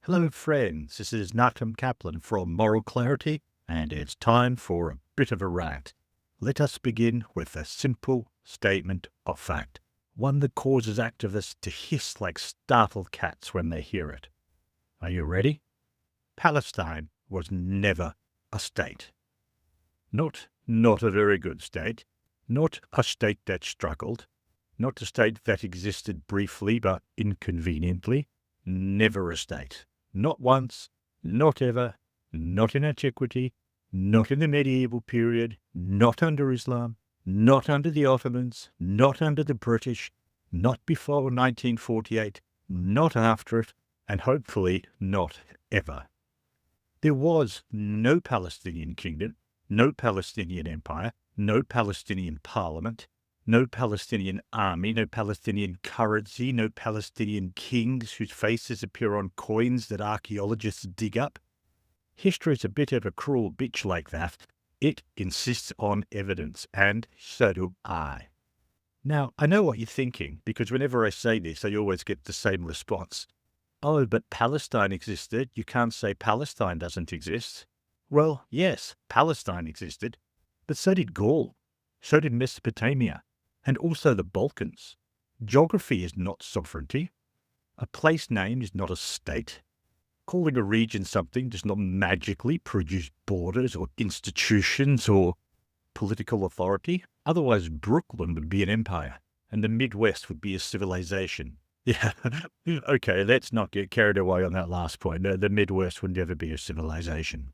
Hello, friends. This is Nachum Kaplan from Moral Clarity, and it's time for a bit of a rant. Let us begin with a simple statement of fact, one that causes activists to hiss like startled cats when they hear it. Are you ready? Palestine was never a state. Not a very good state, not a state that struggled, not a state that existed briefly but inconveniently, never a state. Not once, not ever, not in antiquity, not in the medieval period, not under Islam, not under the Ottomans, not under the British, not before 1948, not after it, and hopefully not ever. There was no Palestinian kingdom, no Palestinian empire, no Palestinian parliament, no Palestinian army, no Palestinian currency, no Palestinian kings whose faces appear on coins that archaeologists dig up. History is a bit of a cruel bitch like that. It insists on evidence, and so do I. Now, I know what you're thinking, because whenever I say this, I always get the same response. Oh, but Palestine existed. You can't say Palestine doesn't exist. Well, yes, Palestine existed, but so did Gaul. So did Mesopotamia. And also the Balkans. Geography is not sovereignty. A place name is not a state. Calling a region something does not magically produce borders or institutions or political authority. Otherwise, Brooklyn would be an empire, and the Midwest would be a civilization. Yeah, okay, let's not get carried away on that last point. The Midwest would never be a civilization.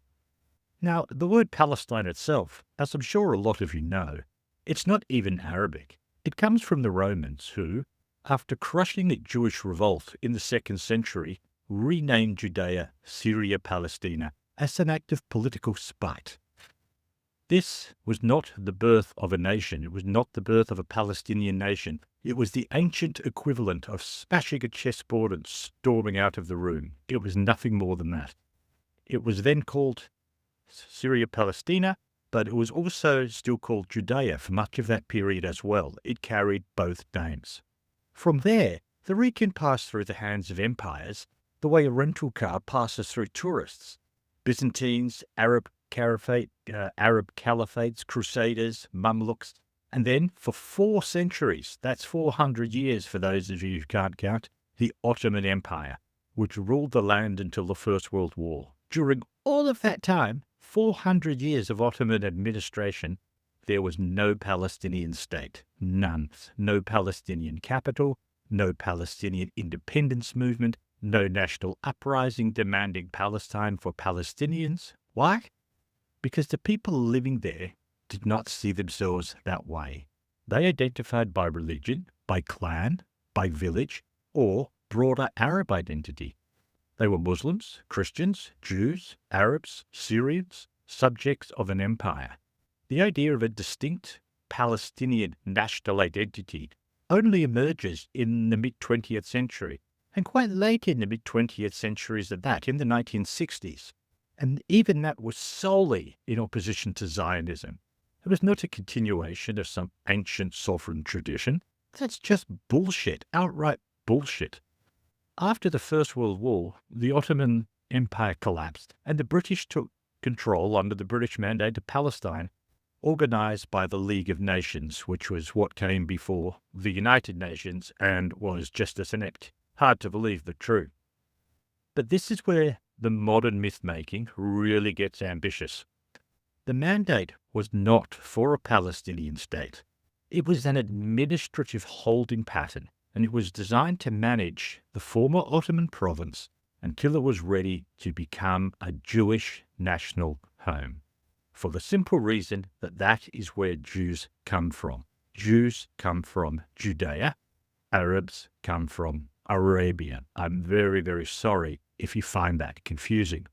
Now, the word Palestine itself, as I'm sure a lot of you know, it's not even Arabic. It comes from the Romans who, after crushing the Jewish revolt in the 2nd century, renamed Judea Syria Palestina as an act of political spite. This was not the birth of a nation. It was not the birth of a Palestinian nation. It was the ancient equivalent of smashing a chessboard and storming out of the room. It was nothing more than that. It was then called Syria Palestina, but it was also still called Judea for much of that period as well. It carried both names. From there, the region passed through the hands of empires the way a rental car passes through tourists. Byzantines, Arab caliphates, Crusaders, Mamluks, and then for 4 centuries, that's 400 years for those of you who can't count, the Ottoman Empire, which ruled the land until the First World War. During all of that time, 400 years of Ottoman administration, there was no Palestinian state. None. No Palestinian capital, no Palestinian independence movement, no national uprising demanding Palestine for Palestinians. Why? Because the people living there did not see themselves that way. They identified by religion, by clan, by village, or broader Arab identity. They were Muslims, Christians, Jews, Arabs, Syrians, subjects of an empire. The idea of a distinct Palestinian national identity only emerges in the mid-20th century, and quite late in the mid-20th centuries at that, in the 1960s. And even that was solely in opposition to Zionism. It was not a continuation of some ancient sovereign tradition. That's just bullshit, outright bullshit. After the First World War, the Ottoman Empire collapsed, and the British took control under the British Mandate of Palestine, organised by the League of Nations, which was what came before the United Nations and was just as inept. Hard to believe, but true. But this is where the modern myth-making really gets ambitious. The mandate was not for a Palestinian state. It was an administrative holding pattern, and it was designed to manage the former Ottoman province until it was ready to become a Jewish national home. For the simple reason that that is where Jews come from. Jews come from Judea. Arabs come from Arabia. I'm very, very sorry if you find that confusing.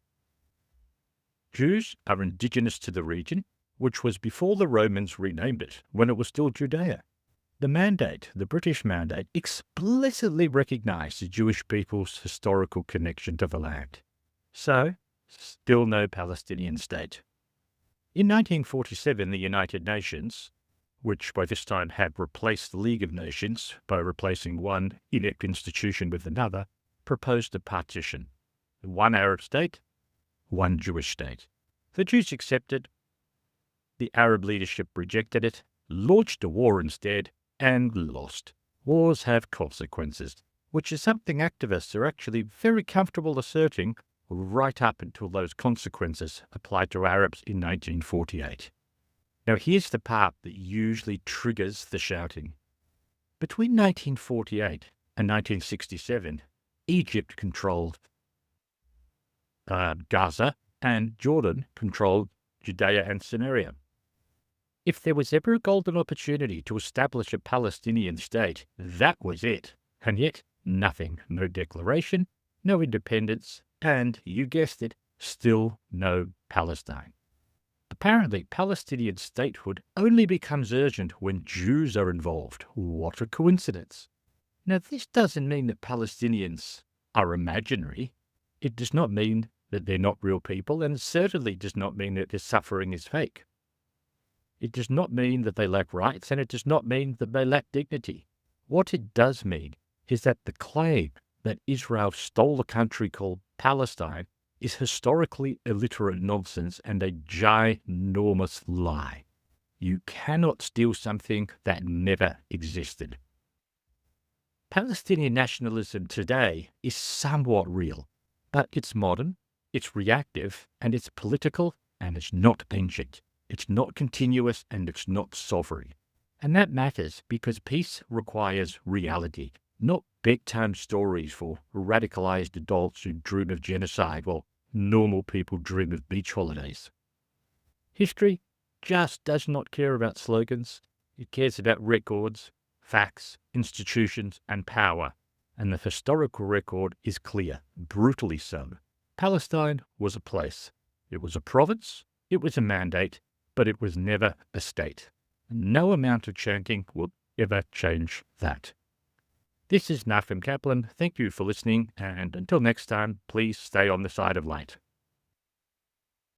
Jews are indigenous to the region, which was before the Romans renamed it, when it was still Judea. The mandate, the British mandate, explicitly recognised the Jewish people's historical connection to the land. So, still no Palestinian state. In 1947, the United Nations, which by this time had replaced the League of Nations by replacing one inept institution with another, proposed a partition. one Arab state, one Jewish state. The Jews accepted, the Arab leadership rejected it, launched a war instead, and lost. Wars have consequences, which is something activists are actually very comfortable asserting right up until those consequences applied to Arabs in 1948. Now here's the part that usually triggers the shouting. Between 1948 and 1967, Egypt controlled Gaza and Jordan controlled Judea and Samaria. If there was ever a golden opportunity to establish a Palestinian state, that was it. And yet, nothing. No declaration, no independence, and, you guessed it, still no Palestine. Apparently, Palestinian statehood only becomes urgent when Jews are involved. What a coincidence. Now, this doesn't mean that Palestinians are imaginary. It does not mean that they're not real people, and it certainly does not mean that their suffering is fake. It does not mean that they lack rights, and it does not mean that they lack dignity. What it does mean is that the claim that Israel stole a country called Palestine is historically illiterate nonsense and a ginormous lie. You cannot steal something that never existed. Palestinian nationalism today is somewhat real, but it's modern, it's reactive, and it's political, and it's not ancient. It's not continuous, and it's not sovereign. And that matters because peace requires reality, not bedtime stories for radicalized adults who dream of genocide while normal people dream of beach holidays. History just does not care about slogans. It cares about records, facts, institutions, and power. And the historical record is clear, brutally so. Palestine was a place. It was a province. It was a mandate. But it was never a state. No amount of chanting will ever change that. This is Nachum Kaplan. Thank you for listening, and until next time, please stay on the side of light.